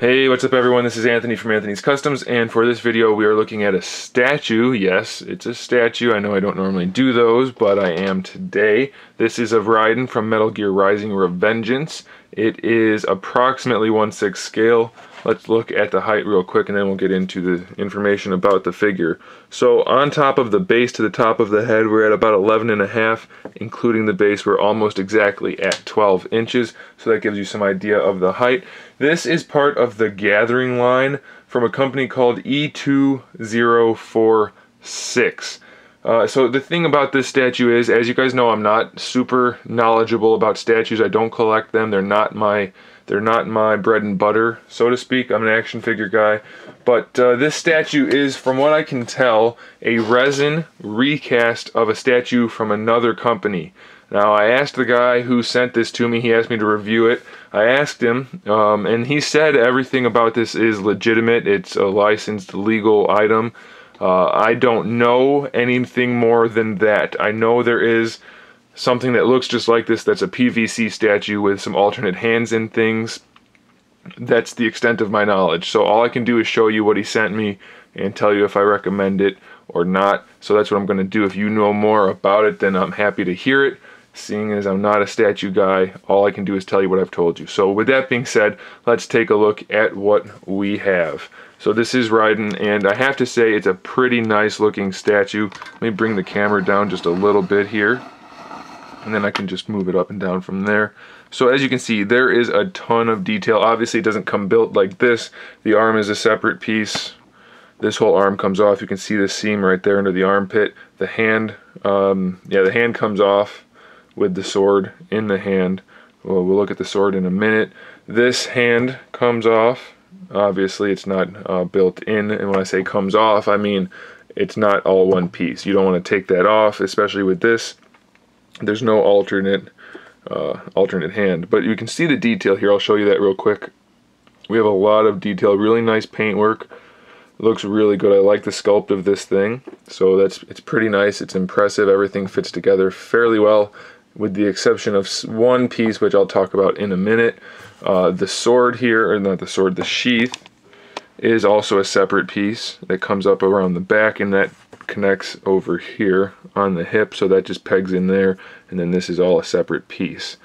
Hey, what's up everyone? This is Anthony from Anthony's Customs, and for this video we are looking at a statue. Yes, it's a statue. I know I don't normally do those, but I am today. This is of Raiden from Metal Gear Rising Revengeance. It is approximately 1/6 scale. Let's look at the height real quick and then we'll get into the information about the figure. So on top of the base to the top of the head, we're at about 11.5, including the base. We're almost exactly at 12 inches, so that gives you some idea of the height. This is part of the gathering line from a company called E2046. So the thing about this statue is, as you guys know, I'm not super knowledgeable about statues. I don't collect them. They're not my bread and butter, so to speak. I'm an action figure guy. But this statue is, from what I can tell, a resin recast of a statue from another company. Now, I asked the guy who sent this to me, he asked me to review it. I asked him, and he said everything about this is legitimate. It's a licensed, legal item. I don't know anything more than that. I know there is something that looks just like this that's a PVC statue with some alternate hands and things. That's the extent of my knowledge. So all I can do is show you what he sent me and tell you if I recommend it or not. So that's what I'm going to do. If you know more about it, then I'm happy to hear it. Seeing as I'm not a statue guy, all I can do is tell you what I've told you. So with that being said, let's take a look at what we have. So this is Raiden, and I have to say it's a pretty nice looking statue. Let me bring the camera down just a little bit here, and then I can just move it up and down from there. So as you can see, there is a ton of detail. Obviously it doesn't come built like this. The arm is a separate piece. This whole arm comes off. You can see the seam right there under the armpit. The hand, the hand comes off with the sword in the hand. We'll look at the sword in a minute. This hand comes off. Obviously it's not built in, and when I say comes off, I mean it's not all one piece. You don't want to take that off, especially with this. There's no alternate hand, but you can see the detail here. I'll show you that real quick. We have a lot of detail, really nice paintwork. It looks really good. I like the sculpt of this thing, so it's pretty nice. It's impressive. Everything fits together fairly well, with the exception of one piece, which I'll talk about in a minute. The sword here, or not the sword, the sheath, is also a separate piece that comes up around the back, and that connects over here on the hip, so that just pegs in there, and then this is all a separate piece.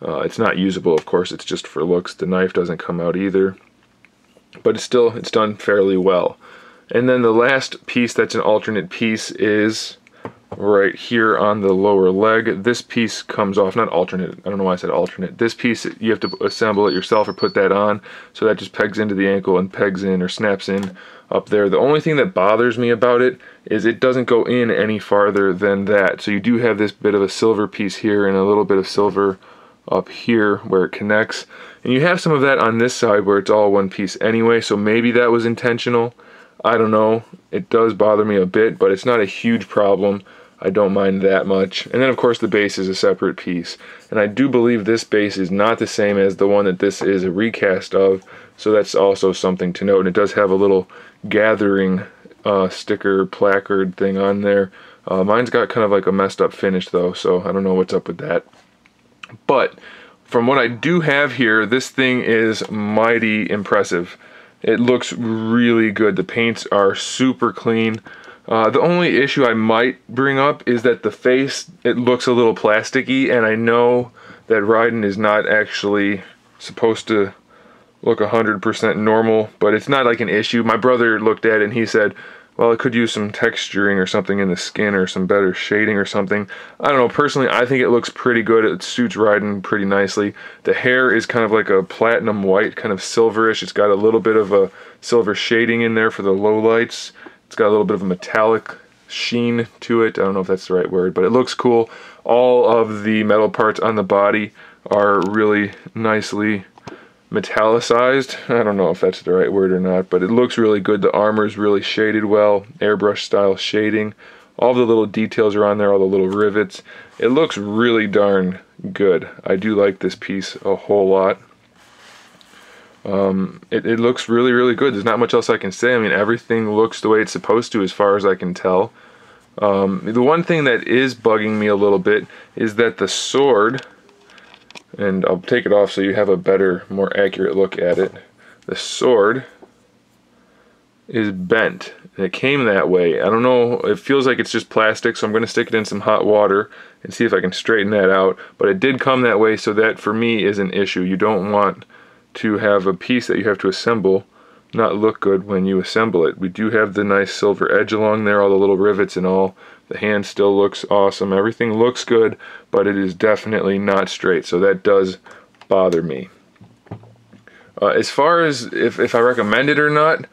It's not usable, of course, it's just for looks. The knife doesn't come out either, but it's done fairly well. And then the last piece that's an alternate piece is right here on the lower leg. This piece comes off, not alternate, I don't know why I said alternate. This piece, you have to assemble it yourself or put that on, so that just pegs into the ankle and pegs in or snaps in up there. The only thing that bothers me about it is it doesn't go in any farther than that. So you do have this bit of a silver piece here and a little bit of silver up here where it connects. And you have some of that on this side where it's all one piece anyway, so maybe that was intentional. I don't know. It does bother me a bit, but it's not a huge problem. I don't mind that much. And then of course the base is a separate piece. And I do believe this base is not the same as the one that this is a recast of, so that's also something to note. And it does have a little gathering sticker placard thing on there. Mine's got kind of like a messed up finish though, so I don't know what's up with that. But from what I do have here, this thing is mighty impressive. It looks really good. The paints are super clean. The only issue I might bring up is that the face, it looks a little plasticky, and I know that Raiden is not actually supposed to look 100% normal, but it's not like an issue. My brother looked at it and he said, well, it could use some texturing or something in the skin or some better shading or something. I don't know, personally I think it looks pretty good. It suits Raiden pretty nicely. The hair is kind of like a platinum white, kind of silverish. It's got a little bit of a silver shading in there for the low lights. It's got a little bit of a metallic sheen to it. I don't know if that's the right word, but it looks cool. All of the metal parts on the body are really nicely metallicized. I don't know if that's the right word or not, but it looks really good. The armor is really shaded well, airbrush style shading. All the little details are on there, all the little rivets. It looks really darn good. I do like this piece a whole lot. It looks really, really good. There's not much else I can say. I mean, everything looks the way it's supposed to as far as I can tell. The one thing that is bugging me a little bit is that the sword, and I'll take it off so you have a better, more accurate look at it. the sword is bent. And it came that way. I don't know, it feels like it's just plastic, so I'm going to stick it in some hot water and see if I can straighten that out. But it did come that way, so that for me is an issue. You don't want to have a piece that you have to assemble not look good when you assemble it. We do have the nice silver edge along there, all the little rivets and all. The hand still looks awesome. Everything looks good, but it is definitely not straight, so that does bother me. As far as if I recommend it or not,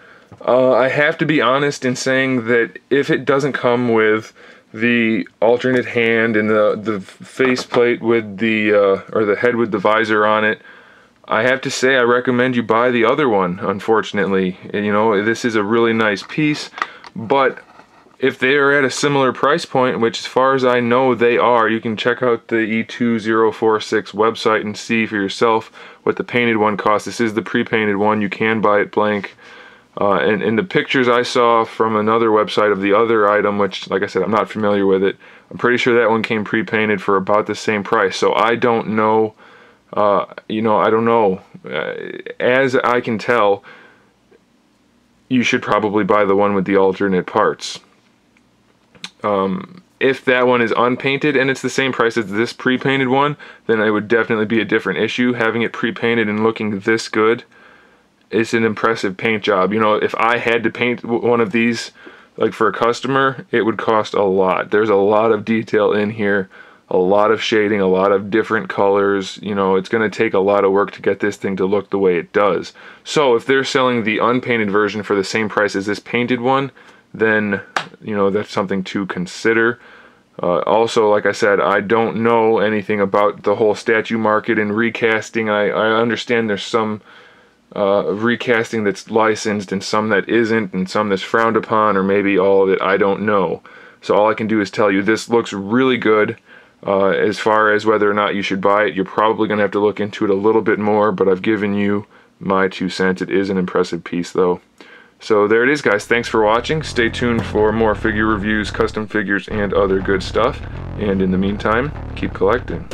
I have to be honest in saying that if it doesn't come with the alternate hand and the faceplate with the or the head with the visor on it, I have to say I recommend you buy the other one. Unfortunately, you know, this is a really nice piece, but if they are at a similar price point, which as far as I know they are, you can check out the E2046 website and see for yourself what the painted one costs. This is the pre-painted one. You can buy it blank. And in the pictures I saw from another website of the other item, which, like I said, I'm not familiar with it, I'm pretty sure that one came pre-painted for about the same price. So I don't know, you know, I don't know. As I can tell, you should probably buy the one with the alternate parts. If that one is unpainted and it's the same price as this pre-painted one, then it would definitely be a different issue. Having it pre-painted and looking this good, it's an impressive paint job. You know, if I had to paint one of these, like for a customer, it would cost a lot. There's a lot of detail in here, a lot of shading, a lot of different colors. You know, it's going to take a lot of work to get this thing to look the way it does. So if they're selling the unpainted version for the same price as this painted one, then, you know, that's something to consider. Also, like I said, I don't know anything about the whole statue market and recasting. I understand there's some recasting that's licensed and some that isn't, and some that's frowned upon, or maybe all of it. I don't know. So all I can do is tell you this looks really good. As far as whether or not you should buy it, you're probably going to have to look into it a little bit more, but I've given you my 2 cents. It is an impressive piece though. So there it is, guys. Thanks for watching. Stay tuned for more figure reviews, custom figures, and other good stuff. And in the meantime, keep collecting.